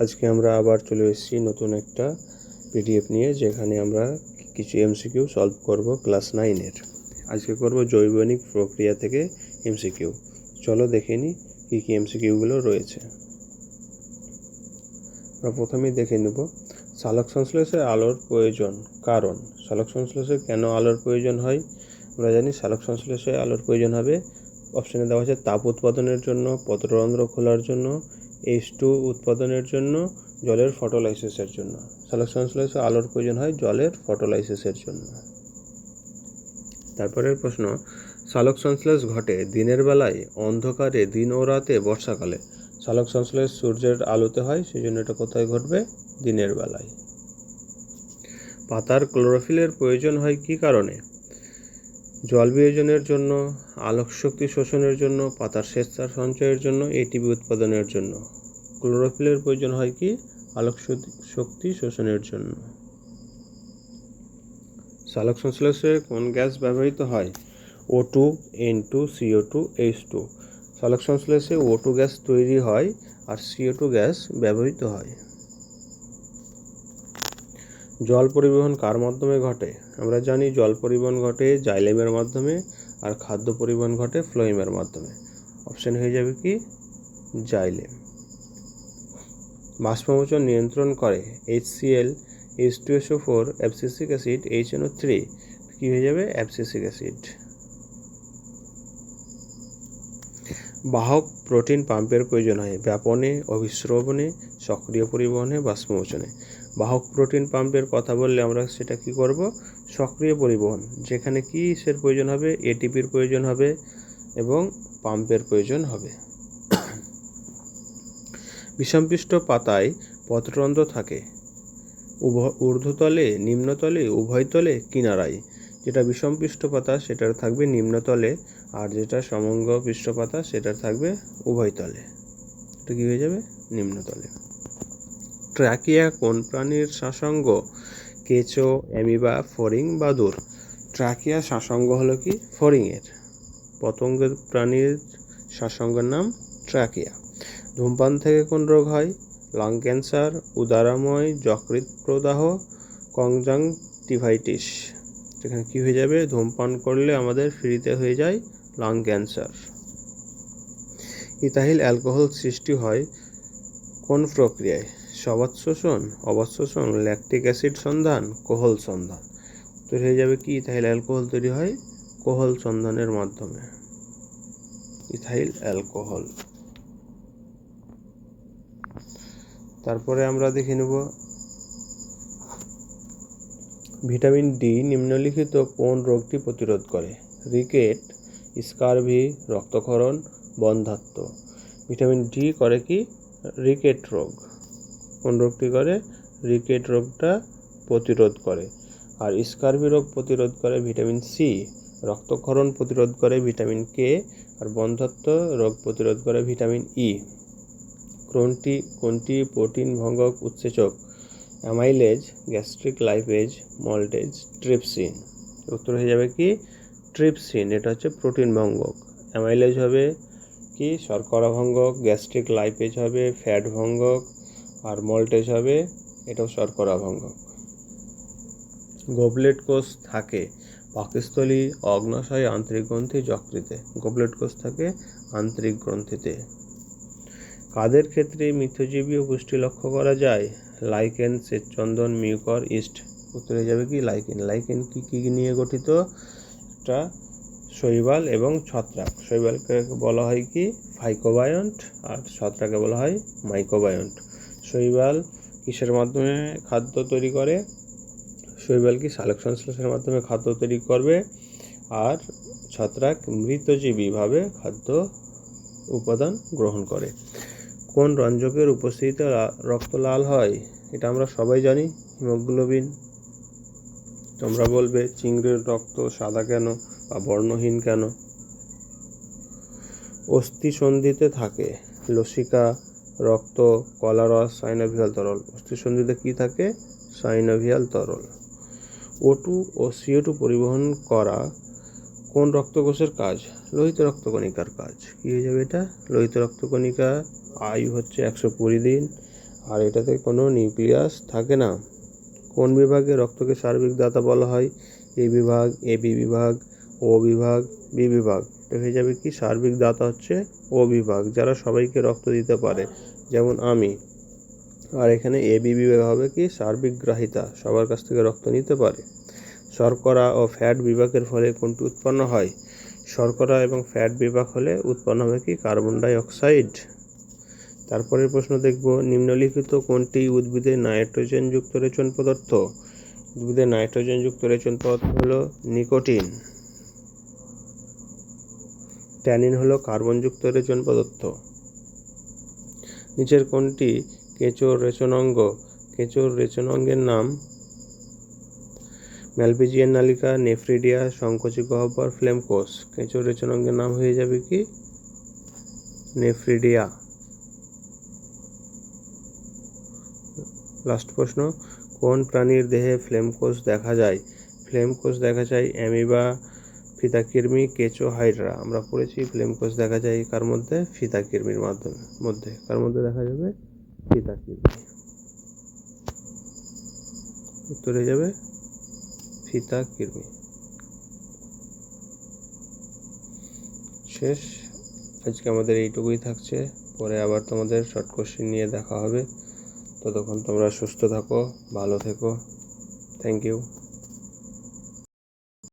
আজকে আমরা আবার চলে এসেছি নতুন একটা পিডিএফ নিয়ে, যেখানে আমরা কিছু এমসিকিউ সলভ করব ক্লাস 9-এর। আজকে করব জৈবনিক প্রক্রিয়া থেকে এমসিকিউ। চলো দেখে নিই কী কী এমসিকিউগুলো রয়েছে। আমরা প্রথমেই দেখে নেব সালোক সংশ্লেষে আলোর প্রয়োজন কারণ। সালোক সংশ্লেষে কেন আলোর প্রয়োজন হয়? আমরা জানি সালোক সংশ্লেষে আলোর প্রয়োজন হবে, অপশানে দেওয়া আছে তাপ উৎপাদনের জন্য, পত্ররন্ধ্র খোলার জন্য, H2 উৎপাদনের জন্য, জলের ফটোলাইসিসের জন্য। সালোক সংশ্লেষে আলোর প্রয়োজন হয় জলের ফটোলাইসিসের জন্য। তারপরের প্রশ্ন, সালোক সংশ্লেষ ঘটে দিনের বেলায়, অন্ধকারে, দিন ও রাতে, বর্ষাকালে। সালোক সংশ্লেষ সূর্যের আলোতে হয়, সেই জন্য এটা কোথায় ঘটবে? দিনের বেলায়। পাতার ক্লোরোফিলের প্রয়োজন হয় কী কারণে? জল বিয়োজনের জন্য, আলোক শক্তি শোষণের জন্য, পাতার শ্বেতসার সঞ্চয়ের জন্য, এটিপি উৎপাদনের জন্য। ক্লোরোফিলের প্রয়োজন হয় কি? আলোক শক্তি শোষণের জন্য। সালোক সংশ্লেষে কোন গ্যাস ব্যবহৃত হয়? O2, N2, CO2, H2। সালোক সংশ্লেষে O2 গ্যাস তৈরি হয় আর CO2 গ্যাস ব্যবহৃত হয়। জল পরিবহন কার মাধ্যমে ঘটে? আমরা জানি জল পরিবহন ঘটে জাইলেমের মাধ্যমে, আর খাদ্য পরিবহন ঘটে ফ্লোয়েমের মাধ্যমে। অপশন হয়ে যাবে কি? জাইলেম। বাষ্পমোচন নিয়ন্ত্রণ করে HCl, H2SO4, abscisic acid, HNO3। কি হয়ে যাবে? Abscisic acid. বাহক প্রোটিন পাম্পের প্রয়োজন হয় ব্যাপনে, অভিস্রবণে, সক্রিয় পরিবহনে, বাষ্পমোচনে। বাহক প্রোটিন পাম্পের কথা বললে আমরা সেটা কি করব? সক্রিয় পরিবহন, যেখানে কিসের প্রয়োজন হবে? এটিপির প্রয়োজন হবে এবং পাম্পের প্রয়োজন হবে। বিষমপৃষ্ঠ পাতায় পত্ররন্ধ্র থাকে ঊর্ধ্বতলে, নিম্নতলে, উভয়তলে, কিনারায়। যেটা বিষমপৃষ্ঠ পাতা সেটার থাকবে নিম্নতলে, আর যেটা সমঙ্গ পৃষ্ঠ পাতা সেটার থাকবে উভয়তলে। এটা কি হয়ে যাবে? নিম্নতলে। ট্র্যাকিয়া কোন প্রাণীর শ্বাসাঙ্গ? কেঁচো, অ্যামিবা, ফড়িং, বাদুড়। ট্র্যাকিয়া শ্বাসাঙ্গ হলো কি? ফড়িংয়ের। পতঙ্গ প্রাণীর শ্বাসাঙ্গের নাম ট্র্যাকিয়া। ধূমপান থেকে কোন রোগ হয়? লাং ক্যান্সার, উদারাময়, যকৃৎ প্রদাহ, কনজাংটিভাইটিস। এখানে কি হয়ে যাবে? ধূমপান করলে আমাদের ফ্রিতে হয়ে যায় লাং ক্যান্সার। ইথাইল অ্যালকোহল সৃষ্টি হয় কোন প্রক্রিয়ায়? সবাত শোষণ, অবাত শোষণ, ল্যাকটিক অ্যাসিড সন্ধান, কোহল সন্ধান। তো হয়ে যাবে কি? ইথাইল অ্যালকোহল তৈরি হয় কোহল সন্ধানের মাধ্যমে। Ethyl alcohol. তারপরে আমরা দেখে নেব ভিটামিন ডি নিম্নলিখিত কোন রোগটি প্রতিরোধ করে? রিকেট, স্কারভি, রক্তক্ষরণ, বন্ধ্যাত্ব। ভিটামিন ডি করে কি? রিকেট রোগ। কোন রোগটি করে? রিকেট রোগটা প্রতিরোধ করে। আর স্কারভি রোগ প্রতিরোধ করে ভিটামিন সি। রক্তক্ষরণ প্রতিরোধ করে ভিটামিন কে। আর বন্ধ্যাত্ব রোগ প্রতিরোধ করে ভিটামিন ই। কোনটি প্রোটিন ভঙ্গক উৎসেচক? Amylase, gastric lipase, maltase, trypsin. উত্তর হয়ে যাবে কি? ট্রিপসিন। এটা হচ্ছে প্রোটিন ভঙ্গক। অ্যামাইলেজ হবে কি? শর্করা ভঙ্গক। গ্যাস্ট্রিক লাইপেজ হবে ফ্যাট ভঙ্গক। আর মল্টেজ হবে, এটাও শর্করা ভঙ্গক। গোবলেট কোষ থাকে পাকস্থলী, অগ্ন্যাশয়, আন্তরিক গ্রন্থি, যকৃতে। গোবলেট কোষ থাকে আন্তরিক গ্রন্থিতে। কাদের ক্ষেত্রে মিথজীবীয় পুষ্টি লক্ষ্য করা যায়? লাইকেন, শ্বেতচন্দন, মিউকর, ইস্ট। উত্তরে যাবে কি? লাইকেন। লাইকেন কি নিয়ে গঠিত? একটা শৈবাল এবং ছত্রাক। শৈবালকে বলা হয় কি? ফাইকোবায়ন্ট, আর ছত্রাকে বলা হয় মাইকোবায়ন্ট। শৈবাল কিসের মাধ্যমে খাদ্য তৈরি করে? শৈবাল কি? সালোক সংশ্লেষের মাধ্যমে খাদ্য তৈরি করবে, আর ছত্রাক মৃতজীবীভাবে খাদ্য উপাদান গ্রহণ করে। কোন রঞ্জকের উপস্থিতিতে রক্ত লাল হয়? এটা আমরা সবাই জানি, হিমোগ্লোবিন। তোমরা বলবে চিংড়ির রক্ত সাদা কেন বা বর্ণহীন কেন? অস্থিসন্ধিতে থাকে লসিকা, রক্ত, কলারস, সাইনোভিয়াল তরল। অস্থিসন্ধিতে কি থাকে? সাইনোভিয়াল তরল। O2 ও CO2 পরিবহন করা কোন রক্তকোষের কাজ? লোহিত রক্তকণিকার কাজ। কি হয়ে যাবে এটা? লোহিত রক্তকণিকা আয়ু হচ্ছে 120 দিন, আর এটাতে কোনো নিউক্লিয়াস থাকে না। কোন বিভাগে রক্তকে সার্বিক দাতা বলা হয়? এ বিভাগ, এবি বিভাগ, ও বিভাগ, বি বিভাগ। এটা হয়ে যাবে কি সার্বিক দাতা হচ্ছে ও বিভাগ, যারা সবাইকে রক্ত দিতে পারে, যেমন আমি। আর এখানে এবি বিভাগ হবে কি সার্বিক গ্রাহিতা, সবার কাছ থেকে রক্ত নিতে পারে। শর্করা ও ফ্যাট বিভাগের ফলে কোনটি উৎপন্ন হয়? শর্করা এবং ফ্যাট বিভাগ হলে উৎপন্ন হবে কি কার্বন ডাই অক্সাইড। তারপরের প্রশ্ন দেখব, নিম্নলিখিত কোনটি উদ্ভিদের নাইট্রোজেনযুক্ত রেচন পদার্থ? উদ্ভিদের নাইট্রোজেনযুক্ত রেচন পদার্থ হলো নিকোটিন। ট্যানিন হলো কার্বনযুক্ত রেচন পদার্থ। নিচের কোনটি কেঁচোর রেচনাঙ্গ? কেঁচোর রেচনাঙ্গের নাম? ম্যালপিজিয়ান নালিকা, নেফ্রিডিয়া, সংকোচী গহ্বর, ফ্লেম কোষ। কেঁচোর রেচনাঙ্গের নাম হয়ে যাবে কি নেফ্রিডিয়া। লাস্ট প্রশ্ন, কোন প্রাণীর দেহে ফ্লেম কোষ দেখা যায়? ফ্লেম কোষ দেখা যায় অ্যামিবা, ফিতাকৃমি, কেঁচো, হাইড্রা। আমরা পড়েছি ফ্লেম কোষ দেখা যায় কার মধ্যে? ফিতাকৃমির মধ্যে। কার মধ্যে দেখা যাবে? ফিতাকৃমি। উত্তর হয়ে যাবে ফিতাকৃমি। শেষ, আজকে আমাদের এইটুকুই থাকছে। পরে আবার তোমাদের শর্ট কোশ্চেন নিয়ে দেখা হবে। ততক্ষণ তোমরা সুস্থ থাকো, ভালো থেকো। Thank you.